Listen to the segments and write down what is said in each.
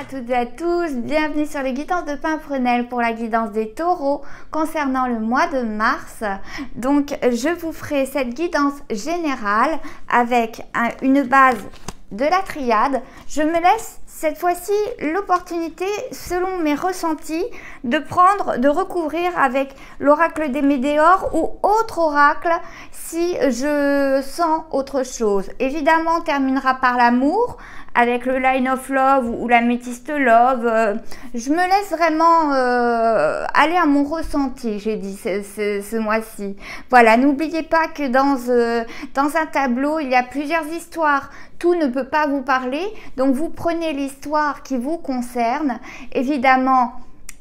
à toutes et à tous, bienvenue sur les guidances de Pimprenelle pour la guidance des taureaux concernant le mois de mars. Donc je vous ferai cette guidance générale avec une base de la triade. Je me laisse cette fois-ci l'opportunité, selon mes ressentis, de recouvrir avec l'oracle des météores ou autre oracle si je sens autre chose. Évidemment, on terminera par l'amour avec le Line of Love ou la Métiste Love. Je me laisse vraiment aller à mon ressenti, j'ai dit ce mois-ci. Voilà, n'oubliez pas que dans un tableau, il y a plusieurs histoires. Tout ne peut pas vous parler, donc vous prenez l'histoire qui vous concerne. Évidemment,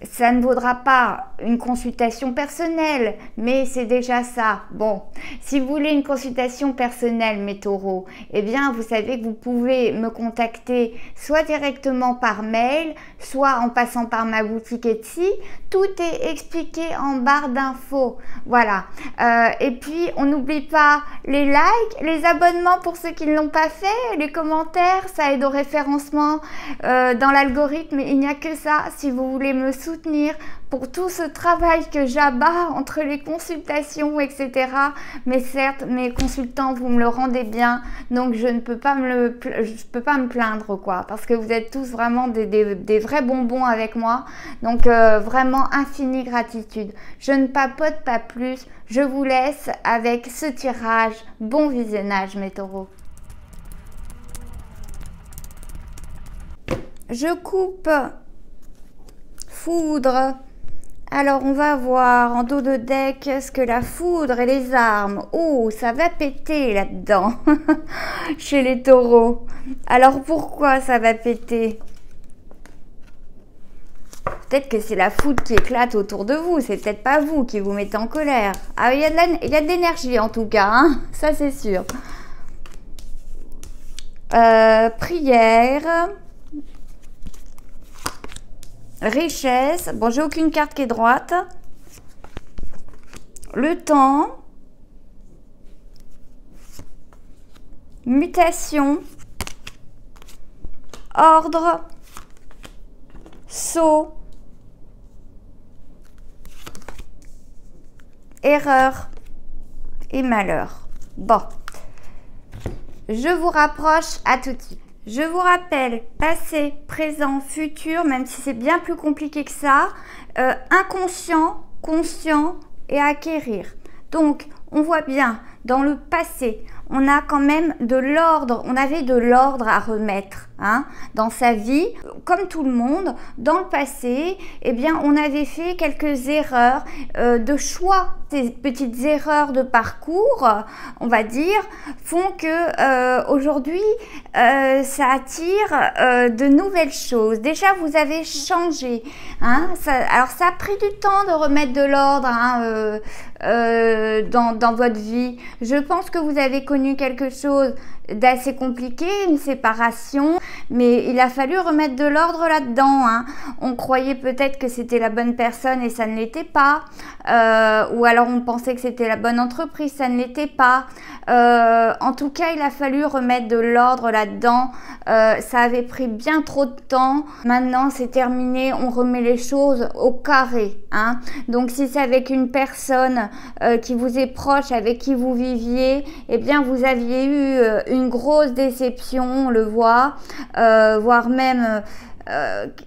ça ne vaudra pas une consultation personnelle, mais c'est déjà ça. Bon, si vous voulez une consultation personnelle, mes taureaux, eh bien, vous savez que vous pouvez me contacter soit directement par mail, soit en passant par ma boutique Etsy. Tout est expliqué en barre d'infos. Voilà. Et puis, on n'oublie pas les likes, les abonnements pour ceux qui ne l'ont pas fait, les commentaires, ça aide au référencement dans l'algorithme. Il n'y a que ça, si vous voulez me soutenir pour tout ce travail que j'abats entre les consultations, etc. Mais certes, mes consultants, vous me le rendez bien, donc je ne peux pas me plaindre, quoi, parce que vous êtes tous vraiment des vrais bonbons avec moi. Donc vraiment infinie gratitude. Je ne papote pas plus, je vous laisse avec ce tirage. Bon visionnage, mes taureaux. Je coupe foudre. Alors on va voir en dos de deck ce que la foudre et les armes. Oh, ça va péter là-dedans chez les taureaux. Alors pourquoi ça va péter? Peut-être que c'est la foudre qui éclate autour de vous. C'est peut-être pas vous qui vous mettez en colère. Ah, il y a de l'énergie en tout cas, hein, ça c'est sûr. Prière. Richesse, bon, j'ai aucune carte qui est droite. Le temps. Mutation. Ordre. Saut. Erreur. Et malheur. Bon. Je vous rapproche à tout de suite. Je vous rappelle, passé, présent, futur, même si c'est bien plus compliqué que ça, inconscient, conscient et acquérir. Donc, on voit bien, dans le passé, on a quand même de l'ordre, on avait de l'ordre à remettre hein, dans sa vie, comme tout le monde. Dans le passé, eh bien, on avait fait quelques erreurs de choix. Ces petites erreurs de parcours, on va dire, font que aujourd'hui, ça attire de nouvelles choses. Déjà, vous avez changé. Hein, alors, ça a pris du temps de remettre de l'ordre hein, dans votre vie. Je pense que vous avez connu quelque chose d'assez compliqué, une séparation, mais il a fallu remettre de l'ordre là-dedans. Hein. On croyait peut-être que c'était la bonne personne et ça ne l'était pas, ou alors on pensait que c'était la bonne entreprise, ça ne l'était pas. En tout cas, il a fallu remettre de l'ordre là-dedans. Ça avait pris bien trop de temps. Maintenant, c'est terminé. On remet les choses au carré. Hein. Donc, si c'est avec une personne qui vous est proche, avec qui vous viviez, eh bien, vous aviez eu une grosse déception, on le voit, voire même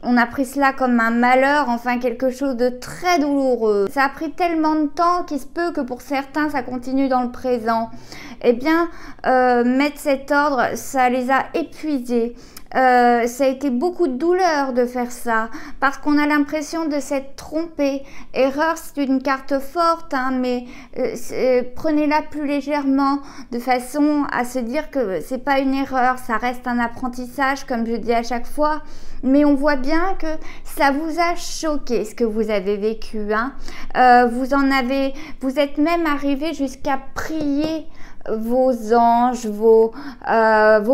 on a pris cela comme un malheur, enfin quelque chose de très douloureux. Ça a pris tellement de temps qu'il se peut que pour certains ça continue dans le présent. Eh bien, mettre cet ordre, ça les a épuisés. Ça a été beaucoup de douleur de faire ça parce qu'on a l'impression de s'être trompé. Erreur, c'est une carte forte, hein, mais prenez-la plus légèrement de façon à se dire que c'est pas une erreur, ça reste un apprentissage comme je dis à chaque fois. Mais on voit bien que ça vous a choqué ce que vous avez vécu. Hein. Vous êtes même arrivé jusqu'à prier vos anges, vos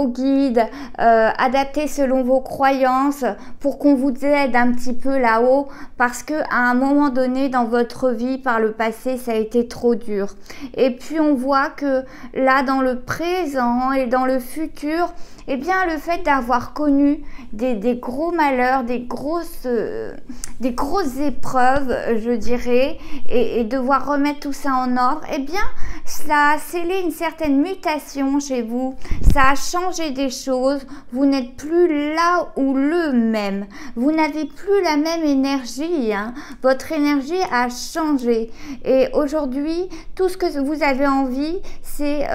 guides, adaptez selon vos croyances pour qu'on vous aide un petit peu là-haut, parce que à un moment donné dans votre vie par le passé ça a été trop dur. Et puis on voit que là dans le présent et dans le futur, eh bien le fait d'avoir connu des gros malheurs, des grosses épreuves, je dirais, et devoir remettre tout ça en ordre, eh bien cela a scellé une certaine mutation chez vous, ça a changé des choses, vous n'êtes plus là où le même, vous n'avez plus la même énergie, hein. Votre énergie a changé et aujourd'hui tout ce que vous avez envie c'est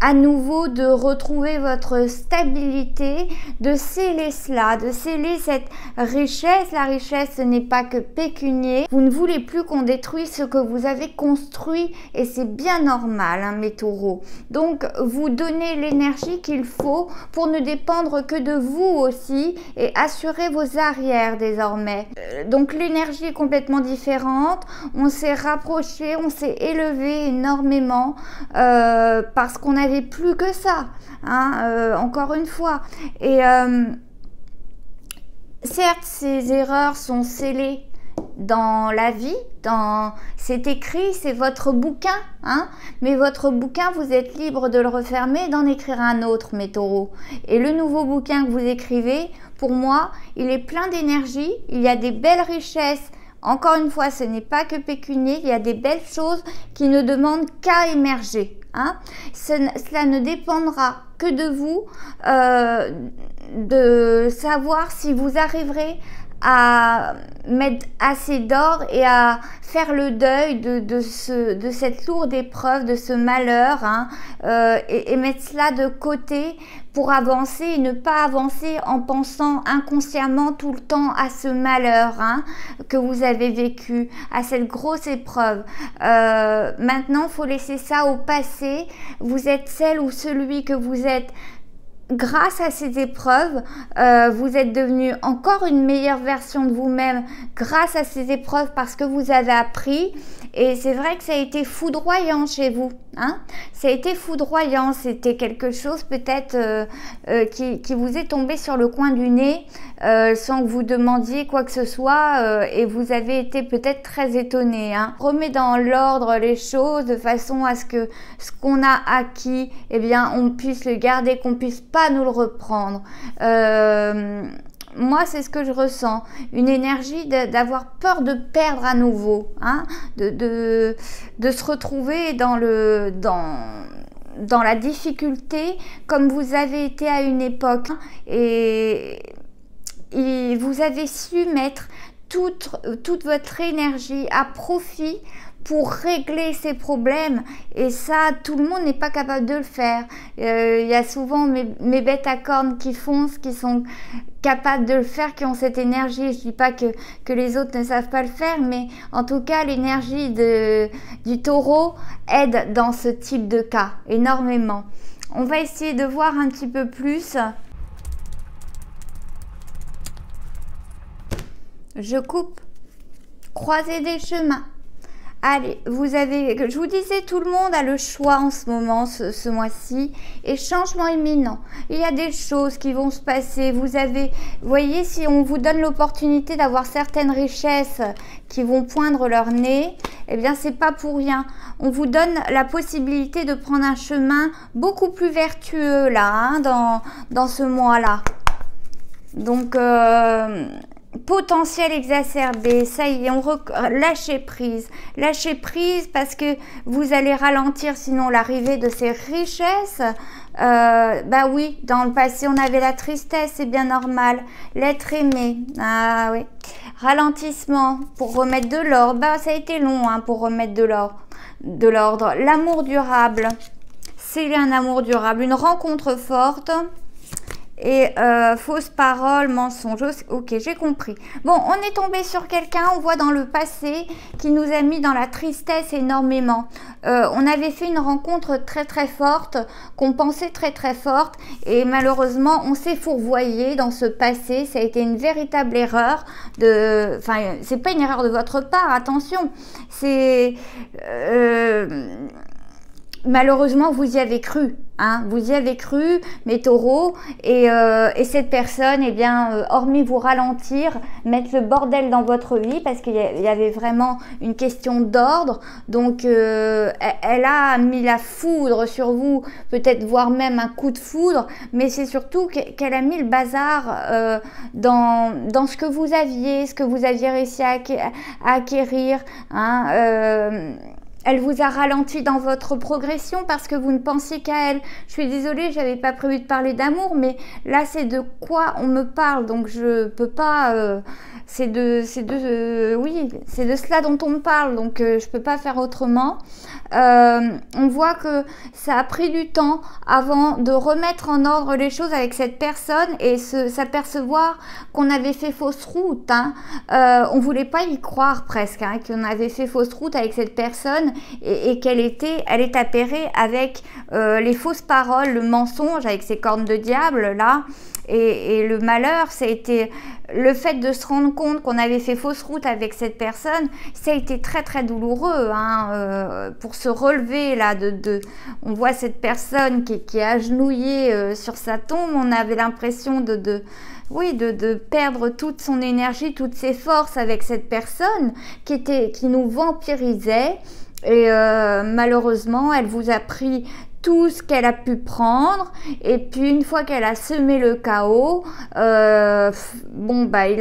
à nouveau de retrouver votre stabilité, de sceller cela, de sceller cette richesse. La richesse, ce n'est pas que pécunier. Vous ne voulez plus qu'on détruise ce que vous avez construit et c'est bien normal, hein, mes taureaux. Donc, vous donnez l'énergie qu'il faut pour ne dépendre que de vous aussi et assurer vos arrières désormais. Donc, l'énergie est complètement différente. On s'est rapproché, on s'est élevé énormément parce qu'on avait plus que ça, hein, encore une fois. Et certes, ces erreurs sont scellées dans la vie, c'est écrit, c'est votre bouquin, hein, mais votre bouquin, vous êtes libre de le refermer et d'en écrire un autre, mes taureaux. Et le nouveau bouquin que vous écrivez, pour moi, il est plein d'énergie, il y a des belles richesses. Encore une fois, ce n'est pas que pécunier, il y a des belles choses qui ne demandent qu'à émerger. Hein. Cela ne dépendra que de vous, de savoir si vous arriverez à mettre assez d'or et à faire le deuil de cette lourde épreuve, de ce malheur, hein, et mettre cela de côté pour avancer et ne pas avancer en pensant inconsciemment tout le temps à ce malheur, hein, que vous avez vécu, à cette grosse épreuve. Maintenant, il faut laisser ça au passé. Vous êtes celle ou celui que vous êtes. Grâce à ces épreuves, vous êtes devenu encore une meilleure version de vous-même grâce à ces épreuves parce que vous avez appris. Et c'est vrai que ça a été foudroyant chez vous, hein. Ça a été foudroyant, c'était quelque chose peut-être qui vous est tombé sur le coin du nez sans que vous demandiez quoi que ce soit et vous avez été peut-être très étonné, hein. Remet dans l'ordre les choses de façon à ce que ce qu'on a acquis, eh bien, on puisse le garder, qu'on puisse pas nous le reprendre. Moi, c'est ce que je ressens, une énergie d'avoir peur de perdre à nouveau, hein, de se retrouver dans la difficulté comme vous avez été à une époque et vous avez su mettre toute votre énergie à profit pour régler ces problèmes et ça tout le monde n'est pas capable de le faire. Il y a souvent mes bêtes à cornes qui foncent, qui sont capables de le faire, qui ont cette énergie. Je dis pas que les autres ne savent pas le faire, mais en tout cas l'énergie du taureau aide dans ce type de cas énormément. On va essayer de voir un petit peu plus. Je coupe, croiser des chemins. Allez, je vous disais, tout le monde a le choix en ce moment, ce mois-ci, et changement imminent. Il y a des choses qui vont se passer. Vous voyez, si on vous donne l'opportunité d'avoir certaines richesses qui vont poindre leur nez, eh bien, c'est pas pour rien. On vous donne la possibilité de prendre un chemin beaucoup plus vertueux, là, hein, dans ce mois-là. Donc, potentiel exacerbé, ça y est, lâchez prise parce que vous allez ralentir sinon l'arrivée de ces richesses. Bah oui, dans le passé on avait la tristesse, c'est bien normal, l'être aimé, ah oui, ralentissement pour remettre de l'ordre, bah ça a été long, hein, pour remettre de l'ordre, l'amour durable, c'est un amour durable, une rencontre forte. Et fausse parole, mensonge. Ok, j'ai compris. Bon, on est tombé sur quelqu'un, on voit dans le passé, qui nous a mis dans la tristesse énormément. On avait fait une rencontre très très forte, qu'on pensait très très forte, et malheureusement, on s'est fourvoyé dans ce passé. Ça a été une véritable erreur. Enfin, c'est pas une erreur de votre part, attention. C'est malheureusement, vous y avez cru, hein, vous y avez cru, mes taureaux, et cette personne, eh bien, hormis vous ralentir, mettre le bordel dans votre vie, parce qu'il y avait vraiment une question d'ordre, donc elle a mis la foudre sur vous, peut-être voire même un coup de foudre, mais c'est surtout qu'elle a mis le bazar dans ce que vous aviez réussi à acquérir, hein, elle vous a ralenti dans votre progression parce que vous ne pensiez qu'à elle. Je suis désolée, j'avais pas prévu de parler d'amour, mais là c'est de quoi on me parle, donc je peux pas. Oui, c'est de cela dont on me parle, donc je peux pas faire autrement. On voit que ça a pris du temps avant de remettre en ordre les choses avec cette personne et s'apercevoir qu'on avait fait fausse route. Hein. On voulait pas y croire presque, hein, qu'on avait fait fausse route avec cette personne et elle est appairée avec les fausses paroles, le mensonge avec ses cornes de diable là. Et le malheur, ça a été le fait de se rendre compte qu'on avait fait fausse route avec cette personne, ça a été très très douloureux, hein, pour se relever là. On voit cette personne qui est agenouillée sur sa tombe, on avait l'impression de perdre toute son énergie, toutes ses forces avec cette personne qui nous vampirisait. Et malheureusement, elle vous a pris tout ce qu'elle a pu prendre, et puis une fois qu'elle a semé le chaos, il a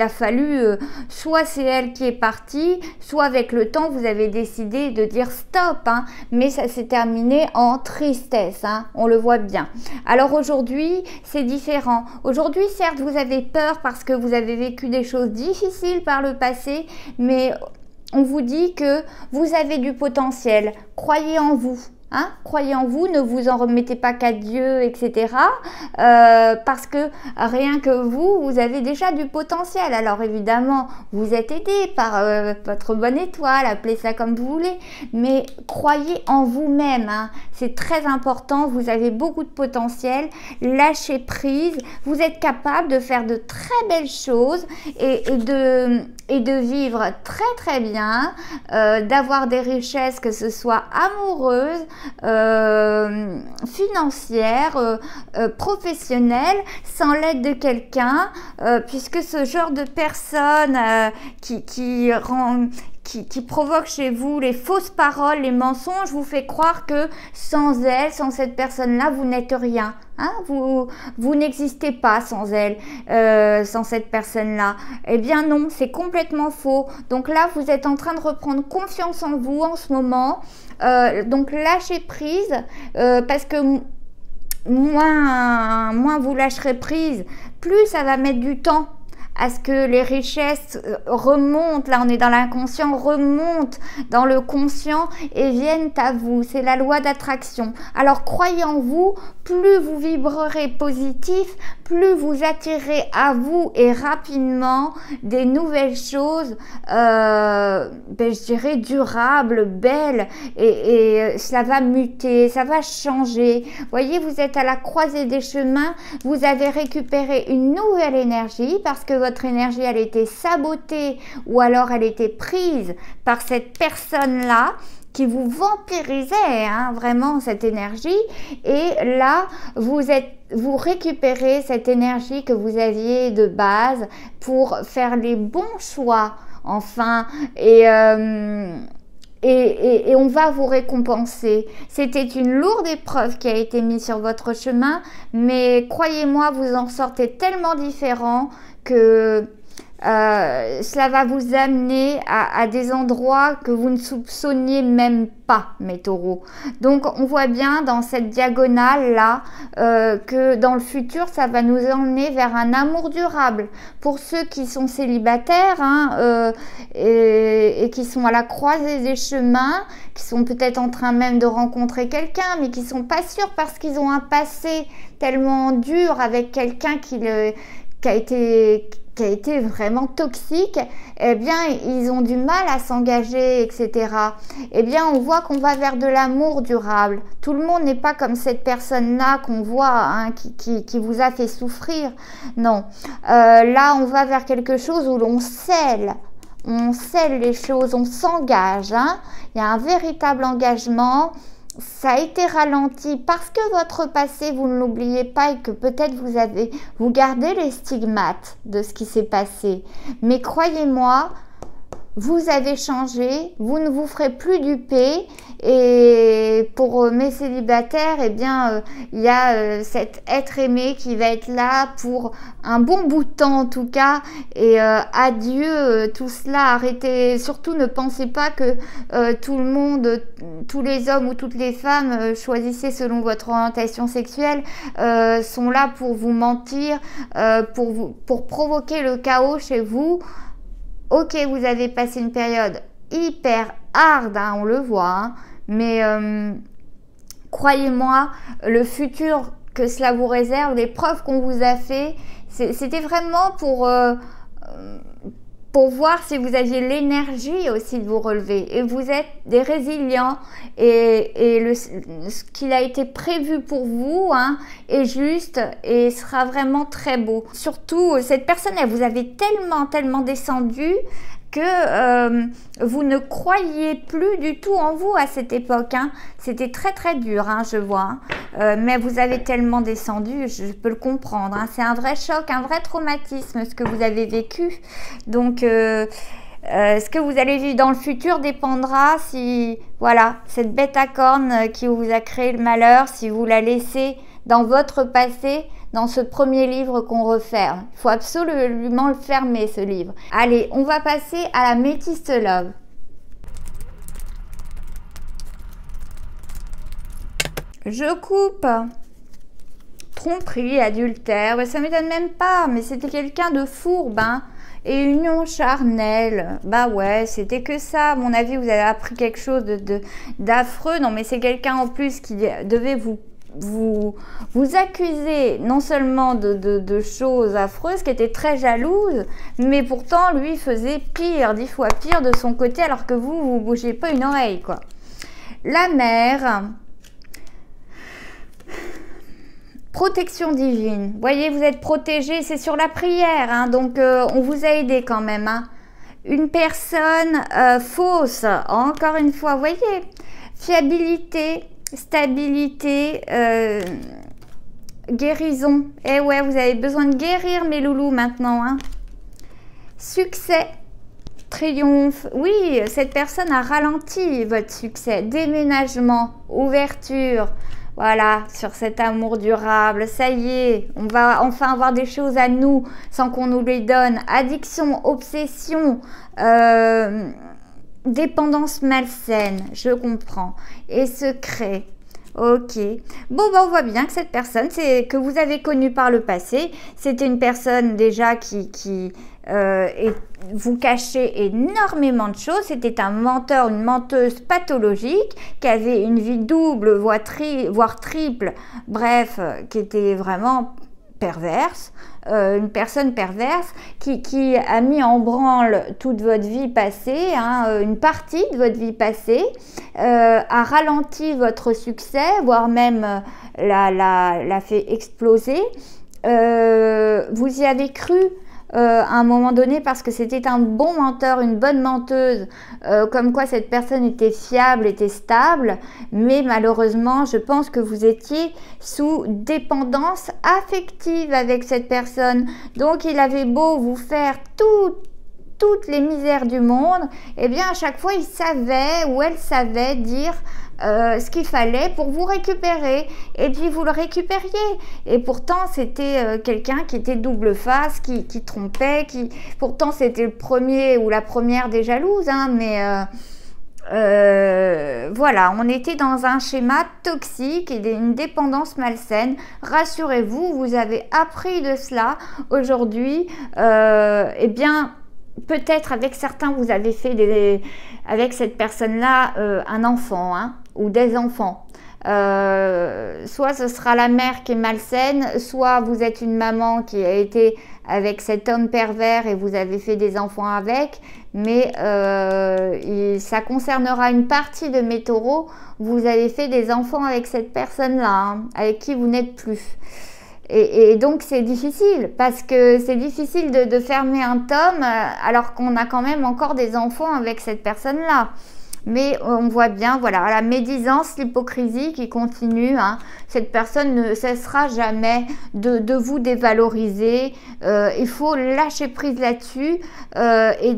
fallu, soit c'est elle qui est partie, soit avec le temps vous avez décidé de dire stop, hein, mais ça s'est terminé en tristesse, hein, on le voit bien. Alors aujourd'hui c'est différent. Aujourd'hui certes vous avez peur parce que vous avez vécu des choses difficiles par le passé, mais on vous dit que vous avez du potentiel, croyez en vous. Hein, croyez en vous, ne vous en remettez pas qu'à Dieu, etc. Parce que rien que vous avez déjà du potentiel. Alors évidemment, vous êtes aidé par votre bonne étoile, appelez ça comme vous voulez, mais croyez en vous-même. Hein, c'est très important, vous avez beaucoup de potentiel, lâchez prise, vous êtes capable de faire de très belles choses et de vivre très très bien, d'avoir des richesses, que ce soit amoureuses, financière, professionnelle, sans l'aide de quelqu'un, puisque ce genre de personne qui provoque chez vous les fausses paroles, les mensonges, vous fait croire que sans elle, sans cette personne-là, vous n'êtes rien. Hein, vous n'existez pas sans elle, sans cette personne-là. Eh bien non, c'est complètement faux. Donc là, vous êtes en train de reprendre confiance en vous en ce moment. Donc lâchez prise, parce que moins vous lâcherez prise, plus ça va mettre du temps à ce que les richesses remontent, là on est dans l'inconscient, remontent dans le conscient et viennent à vous. C'est la loi d'attraction. Alors croyez en vous, plus vous vibrerez positif, plus vous attirez à vous et rapidement des nouvelles choses, je dirais durables, belles, et cela va muter, ça va changer. Voyez, vous êtes à la croisée des chemins, vous avez récupéré une nouvelle énergie parce que votre énergie elle était sabotée ou alors elle était prise par cette personne-là qui vous vampirisait, hein, vraiment cette énergie, et là vous récupérez cette énergie que vous aviez de base pour faire les bons choix enfin, et on va vous récompenser. C'était une lourde épreuve qui a été mise sur votre chemin, mais croyez-moi, vous en sortez tellement différent que cela va vous amener à des endroits que vous ne soupçonniez même pas, mes taureaux. Donc on voit bien dans cette diagonale là que dans le futur ça va nous emmener vers un amour durable. Pour ceux qui sont célibataires, hein, et qui sont à la croisée des chemins, qui sont peut-être en train même de rencontrer quelqu'un mais qui sont pas sûrs parce qu'ils ont un passé tellement dur avec quelqu'un qui a été vraiment toxique, eh bien ils ont du mal à s'engager, etc. Eh bien on voit qu'on va vers de l'amour durable. Tout le monde n'est pas comme cette personne-là qu'on voit, hein, qui vous a fait souffrir. Non, là on va vers quelque chose où l'on scelle les choses, on s'engage, hein. Il y a un véritable engagement. ça a été ralenti parce que votre passé, vous ne l'oubliez pas et que peut-être vous gardez les stigmates de ce qui s'est passé. Mais croyez-moi, vous avez changé, vous ne vous ferez plus duper. Et pour mes célibataires, eh bien, il y a cet être aimé qui va être là pour un bon bout de temps en tout cas. Et adieu tout cela, arrêtez, surtout ne pensez pas que tout le monde, tous les hommes ou toutes les femmes choisissez selon votre orientation sexuelle, sont là pour vous mentir, pour provoquer le chaos chez vous. Ok, vous avez passé une période hyper hard, hein, on le voit, hein, mais croyez-moi, le futur que cela vous réserve, les preuves qu'on vous a fait, c'était vraiment pour voir si vous aviez l'énergie aussi de vous relever. Et vous êtes des résilients et ce qu'il a été prévu pour vous, hein, est juste et sera vraiment très beau. Surtout, cette personne, elle vous avait tellement descendu que vous ne croyiez plus du tout en vous à cette époque, hein. C'était très dur, hein, je vois, hein. Mais vous avez tellement descendu, je peux le comprendre, hein. C'est un vrai choc, un vrai traumatisme ce que vous avez vécu. Donc ce que vous allez vivre dans le futur dépendra si, voilà, cette bête à cornes qui vous a créé le malheur, si vous la laissez dans votre passé, dans ce premier livre qu'on referme. Il faut absolument le fermer, ce livre. Allez, on va passer à la Métiste Love. Je coupe. Tromperie, adultère, ça ne m'étonne même pas, mais c'était quelqu'un de fourbe, hein. Et union charnelle, bah ouais, c'était que ça. À mon avis, vous avez appris quelque chose d'affreux. Non, mais c'est quelqu'un en plus qui devait vous accuser non seulement de choses affreuses, qui était très jalouse, mais pourtant lui faisait pire, 10 fois pire de son côté, alors que vous bougez pas une oreille, quoi. La mère, protection divine. Vous voyez, vous êtes protégé, c'est sur la prière, hein, donc on vous a aidé quand même, hein. Une personne fausse, encore une fois, vous voyez, fiabilité, stabilité, guérison. Eh ouais, vous avez besoin de guérir mes loulous maintenant, hein. Succès, triomphe. Oui, cette personne a ralenti votre succès. Déménagement, ouverture. Voilà, sur cet amour durable. Ça y est, on va enfin avoir des choses à nous sans qu'on nous les donne. Addiction, obsession, dépendance malsaine, je comprends. Et secret. Ok. Bon, ben, on voit bien que cette personne que vous avez connue par le passé, c'était une personne déjà qui vous cachait énormément de choses. C'était un menteur, une menteuse pathologique qui avait une vie double, voire triple, bref, qui était vraiment perverse. Une personne perverse qui a mis en branle toute votre vie passée, hein, une partie de votre vie passée, a ralenti votre succès, voire même l'a fait exploser. Vous y avez cru à un moment donné parce que c'était un bon menteur, une bonne menteuse, comme quoi cette personne était fiable, était stable, mais malheureusement je pense que vous étiez sous dépendance affective avec cette personne. Donc il avait beau vous faire toutes les misères du monde, et bien à chaque fois il savait ou elle savait dire ce qu'il fallait pour vous récupérer, et puis vous le récupériez. Et pourtant c'était quelqu'un qui était double face, qui trompait, pourtant c'était le premier ou la première des jalouses, hein, mais voilà, on était dans un schéma toxique et une dépendance malsaine. Rassurez-vous, vous avez appris de cela aujourd'hui. Eh bien, peut-être avec certains, vous avez fait avec cette personne-là un enfant, hein, ou des enfants. Soit ce sera la mère qui est malsaine, soit vous êtes une maman qui a été avec cet homme pervers et vous avez fait des enfants avec, mais ça concernera une partie de mes taureaux. Vous avez fait des enfants avec cette personne-là, hein, avec qui vous n'êtes plus. Et donc c'est difficile, parce que c'est difficile de fermer un tome alors qu'on a quand même encore des enfants avec cette personne-là. Mais on voit bien, voilà, la médisance, l'hypocrisie qui continue. Hein. Cette personne ne cessera jamais de vous dévaloriser. Il faut lâcher prise là-dessus et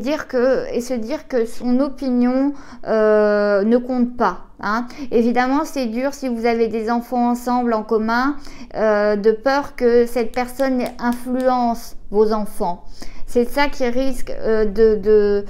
se dire que son opinion ne compte pas. Hein. Évidemment, c'est dur si vous avez des enfants ensemble en commun, de peur que cette personne influence vos enfants. C'est ça qui risque de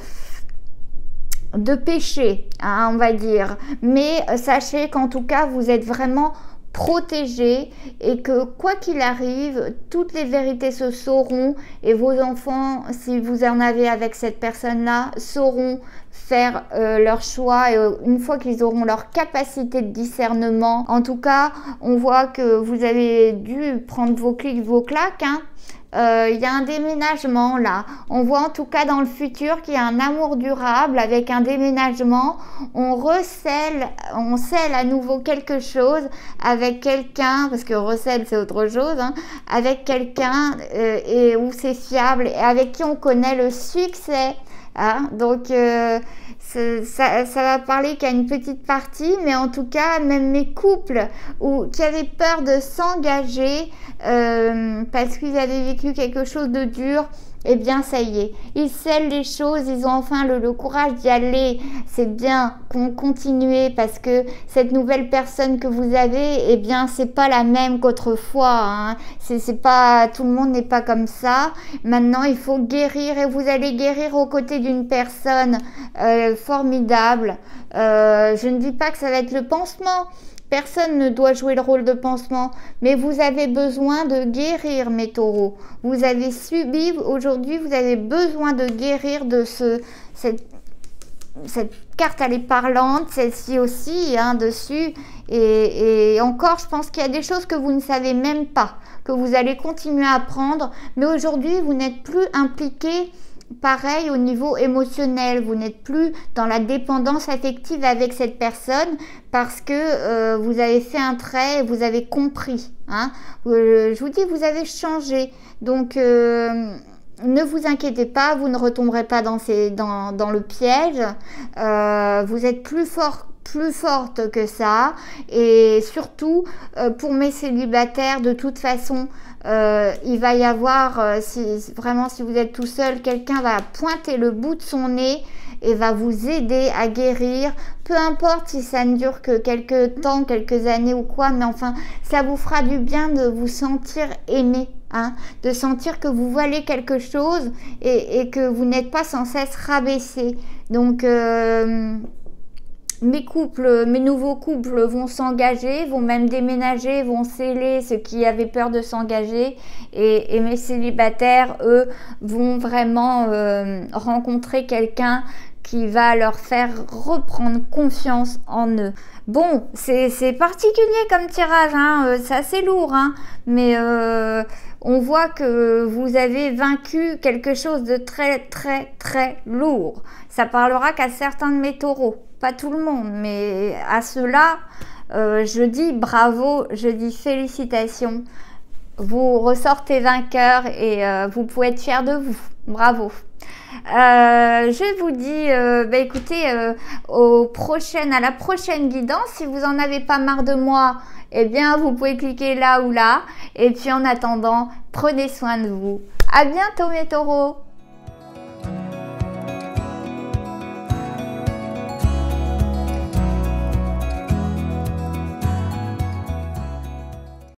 péché, hein, on va dire. Mais sachez qu'en tout cas, vous êtes vraiment protégés et que quoi qu'il arrive, toutes les vérités se sauront et vos enfants, si vous en avez avec cette personne-là, sauront faire leur choix et une fois qu'ils auront leur capacité de discernement. En tout cas, on voit que vous avez dû prendre vos clics, vos claques, hein. Il y a un déménagement là. On voit en tout cas dans le futur qu'il y a un amour durable avec un déménagement. On scelle à nouveau quelque chose avec quelqu'un, parce que recèle c'est autre chose, hein, avec quelqu'un et où c'est fiable et avec qui on connaît le succès. Hein. Donc ça va parler qu'à une petite partie, mais en tout cas, même mes couples qui avaient peur de s'engager parce qu'ils avaient vécu quelque chose de dur, eh bien ça y est, ils scellent les choses, ils ont enfin le courage d'y aller. C'est bien qu'on continue parce que cette nouvelle personne que vous avez, eh bien c'est pas la même qu'autrefois. Hein. C'est pas, tout le monde n'est pas comme ça. Maintenant il faut guérir et vous allez guérir aux côtés d'une personne formidable. Je ne dis pas que ça va être le pansement. Personne ne doit jouer le rôle de pansement, mais vous avez besoin de guérir, mes taureaux. Vous avez subi, aujourd'hui, vous avez besoin de guérir de cette carte, elle est parlante, celle-ci aussi, hein, dessus. Et encore, je pense qu'il y a des choses que vous ne savez même pas, que vous allez continuer à apprendre, mais aujourd'hui, vous n'êtes plus impliqué. Pareil au niveau émotionnel, vous n'êtes plus dans la dépendance affective avec cette personne parce que vous avez fait un trait et vous avez compris. Hein. Je vous dis, vous avez changé. Donc, ne vous inquiétez pas, vous ne retomberez pas dans le piège. Vous êtes plus forte que ça. Et surtout, pour mes célibataires, de toute façon, il va y avoir, si vous êtes tout seul, quelqu'un va pointer le bout de son nez et va vous aider à guérir, peu importe si ça ne dure que quelques temps, quelques années ou quoi, mais enfin, ça vous fera du bien de vous sentir aimé, hein, de sentir que vous valez quelque chose et que vous n'êtes pas sans cesse rabaissé. Donc, mes nouveaux couples vont s'engager, vont même déménager, vont sceller ceux qui avaient peur de s'engager et mes célibataires, eux, vont vraiment rencontrer quelqu'un qui va leur faire reprendre confiance en eux. Bon, c'est particulier comme tirage, hein, c'est assez lourd, hein, mais on voit que vous avez vaincu quelque chose de très très très lourd. Ça parlera qu'à certains de mes taureaux, pas tout le monde, mais à ceux-là, je dis bravo, je dis félicitations. Vous ressortez vainqueurs et vous pouvez être fiers de vous. Bravo. Je vous dis, écoutez, à la prochaine guidance. Si vous en avez pas marre de moi, eh bien, vous pouvez cliquer là ou là. Et puis, en attendant, prenez soin de vous. À bientôt, mes taureaux.